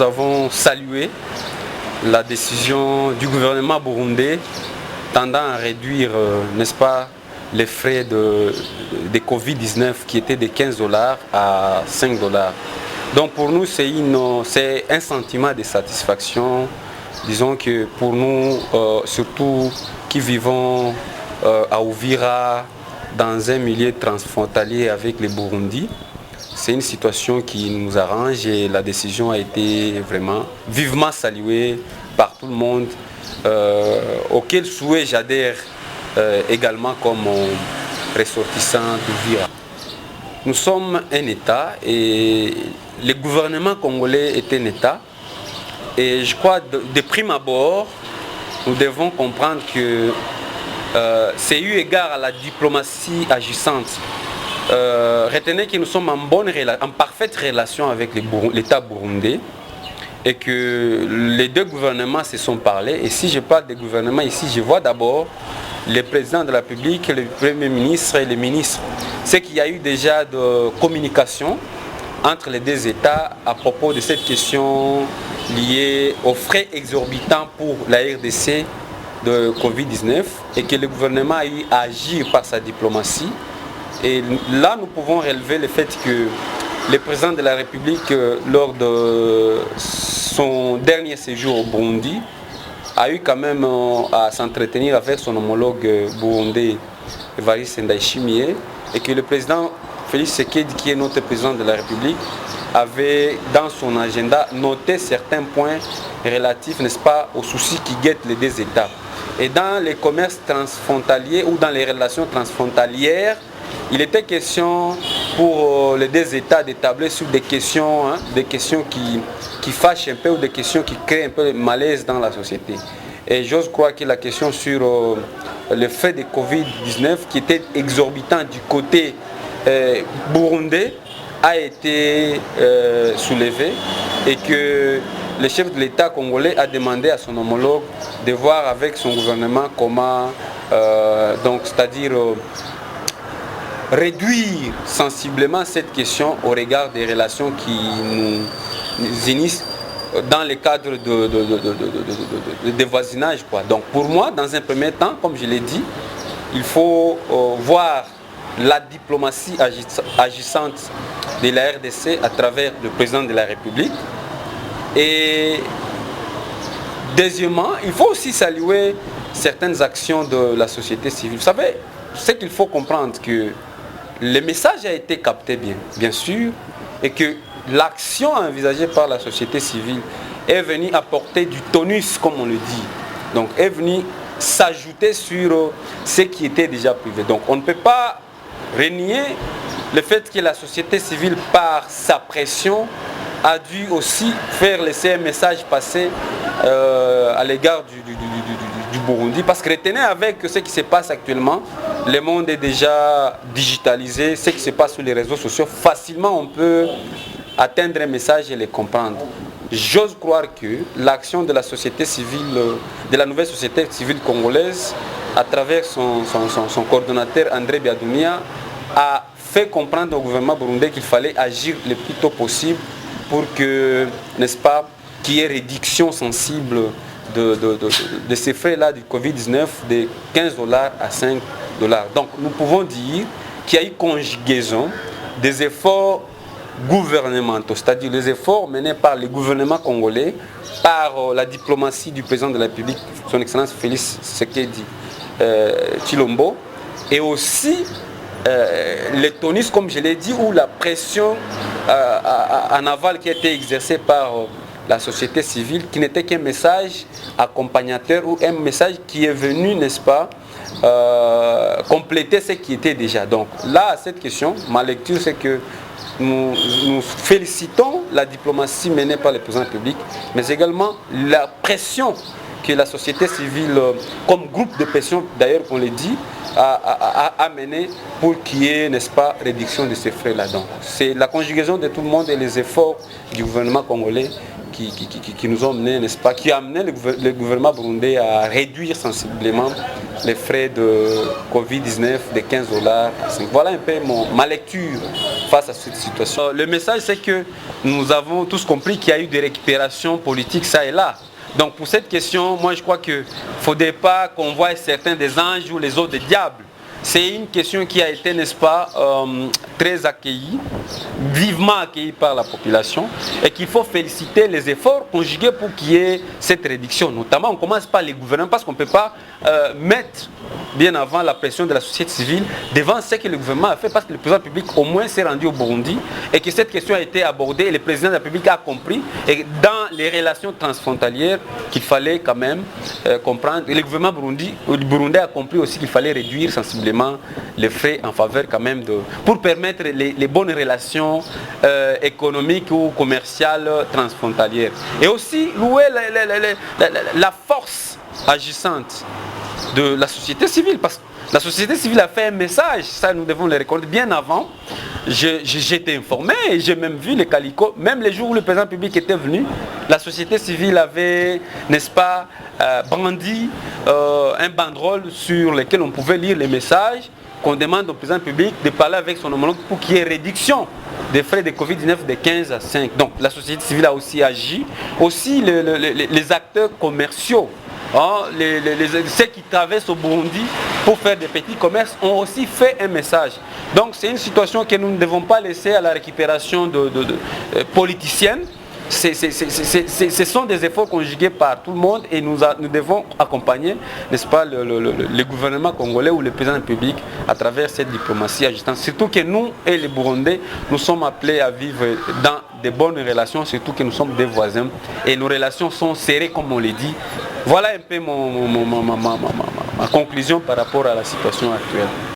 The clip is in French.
nous avons salué la décision du gouvernement burundais tendant à réduire, n'est-ce pas, les frais de Covid-19 qui étaient de 15 $ à 5 $. Donc pour nous, c'est un sentiment de satisfaction. Disons que pour nous, surtout qui vivons à Uvira, dans un milieu transfrontalier avec le Burundi, c'est une situation qui nous arrange et la décision a été vraiment vivement saluée par tout le monde, auquel souhait j'adhère également comme ressortissant d'Uvira. Nous sommes un État et le gouvernement congolais est un État. Et je crois de prime abord, nous devons comprendre que c'est eu égard à la diplomatie agissante. Retenez que nous sommes en parfaite relation avec l'État burundais et que les deux gouvernements se sont parlé. Et si je parle des gouvernements ici, je vois d'abord le président de la République, le Premier ministre et les ministres. C'est qu'il y a eu déjà de communication entre les deux États à propos de cette question liée aux frais exorbitants pour la RDC de Covid-19 et que le gouvernement a eu à agir par sa diplomatie. Et là, nous pouvons relever le fait que le président de la République, lors de son dernier séjour au Burundi, a eu quand même à s'entretenir avec son homologue burundais, Evariste Ndayishimiye, et que le président Félix Tshisekedi, qui est notre président de la République, avait dans son agenda noté certains points relatifs, n'est-ce pas, aux soucis qui guettent les deux États. Et dans les commerces transfrontaliers ou dans les relations transfrontalières, il était question pour les deux États d'établir sur des questions qui fâchent un peu ou des questions qui créent un peu de malaise dans la société. Et j'ose croire que la question sur le fait de Covid-19 qui était exorbitant du côté burundais a été soulevée et que le chef de l'État congolais a demandé à son homologue de voir avec son gouvernement comment, c'est-à-dire réduire sensiblement cette question au regard des relations qui nous unissent dans le cadre de voisinage, quoi. Donc pour moi, dans un premier temps, comme je l'ai dit, il faut voir la diplomatie agissante de la RDC à travers le président de la République. Et deuxièmement, il faut aussi saluer certaines actions de la société civile. Vous savez, c'est qu'il faut comprendre que le message a été capté bien sûr, et que l'action envisagée par la société civile est venue apporter du tonus, comme on le dit. Donc, est venue s'ajouter sur ce qui était déjà privé. Donc, on ne peut pas renier le fait que la société civile, par sa pression, a dû aussi faire laisser un message passer à l'égard du Burundi. Parce que retenez avec ce qui se passe actuellement, le monde est déjà digitalisé, ce qui se passe sur les réseaux sociaux, facilement on peut atteindre un message et le comprendre. J'ose croire que l'action de la société civile, de la nouvelle société civile congolaise, à travers son coordonnateur André Biadounia, a fait comprendre au gouvernement burundais qu'il fallait agir le plus tôt possible pour que, n'est-ce pas, qu'il y ait réduction sensible de ces frais-là du Covid-19 de 15 $ à 5 $. Donc nous pouvons dire qu'il y a eu conjugaison des efforts gouvernementaux, c'est-à-dire les efforts menés par le gouvernement congolais, par la diplomatie du président de la République, son Excellence Félix Tshisekedi Tshilombo, et aussi les tonus, comme je l'ai dit, ou la pression en aval qui a été exercée par la société civile, qui n'était qu'un message accompagnateur ou un message qui est venu, n'est-ce pas, compléter ce qui était déjà. Donc là, à cette question, ma lecture, c'est que nous félicitons la diplomatie menée par le président public, mais également la pression que la société civile, comme groupe de pression, d'ailleurs qu'on le dit, a mené pour qu'il y ait, n'est-ce pas, réduction de ces frais là-dedans. C'est la conjugaison de tout le monde et les efforts du gouvernement congolais qui nous ont menés, n'est-ce pas, qui a amené le gouvernement burundais à réduire sensiblement les frais de Covid-19 de 15 $. Voilà un peu ma lecture face à cette situation. Le message, c'est que nous avons tous compris qu'il y a eu des récupérations politiques ça et là. Donc pour cette question, moi je crois qu'il ne faudrait pas qu'on voie certains des anges ou les autres des diables. C'est une question qui a été, n'est-ce pas, très accueillie, vivement accueillie par la population et qu'il faut féliciter les efforts conjugués pour qu'il y ait cette réduction. Notamment, on commence par les gouvernements parce qu'on ne peut pas mettre bien avant la pression de la société civile devant ce que le gouvernement a fait parce que le président de la République au moins s'est rendu au Burundi et que cette question a été abordée et le président de la République a compris et dans les relations transfrontalières qu'il fallait quand même comprendre et le gouvernement burundais a compris aussi qu'il fallait réduire sensiblement les frais en faveur quand même pour permettre les bonnes relations économiques ou commerciales transfrontalières et aussi louer la force agissante de la société civile parce que la société civile a fait un message, ça nous devons le reconnaître bien avant. J'étais informé et j'ai même vu les calicots, même les jours où le président public était venu, la société civile avait, n'est-ce pas, brandi un banderole sur lequel on pouvait lire les messages qu'on demande au président public de parler avec son homologue pour qu'il y ait réduction des frais de Covid-19 de 15 à 5. Donc la société civile a aussi agi, aussi les acteurs commerciaux. Ceux qui traversent au Burundi pour faire des petits commerces ont aussi fait un message. Donc c'est une situation que nous ne devons pas laisser à la récupération politicienne. Ce sont des efforts conjugués par tout le monde et nous devons accompagner, n'est-ce pas, le gouvernement congolais ou le président de la République à travers cette diplomatie agissante. Surtout que nous et les Burundais, nous sommes appelés à vivre dans de bonnes relations, surtout que nous sommes des voisins et nos relations sont serrées comme on l'a dit. Voilà un peu ma conclusion par rapport à la situation actuelle.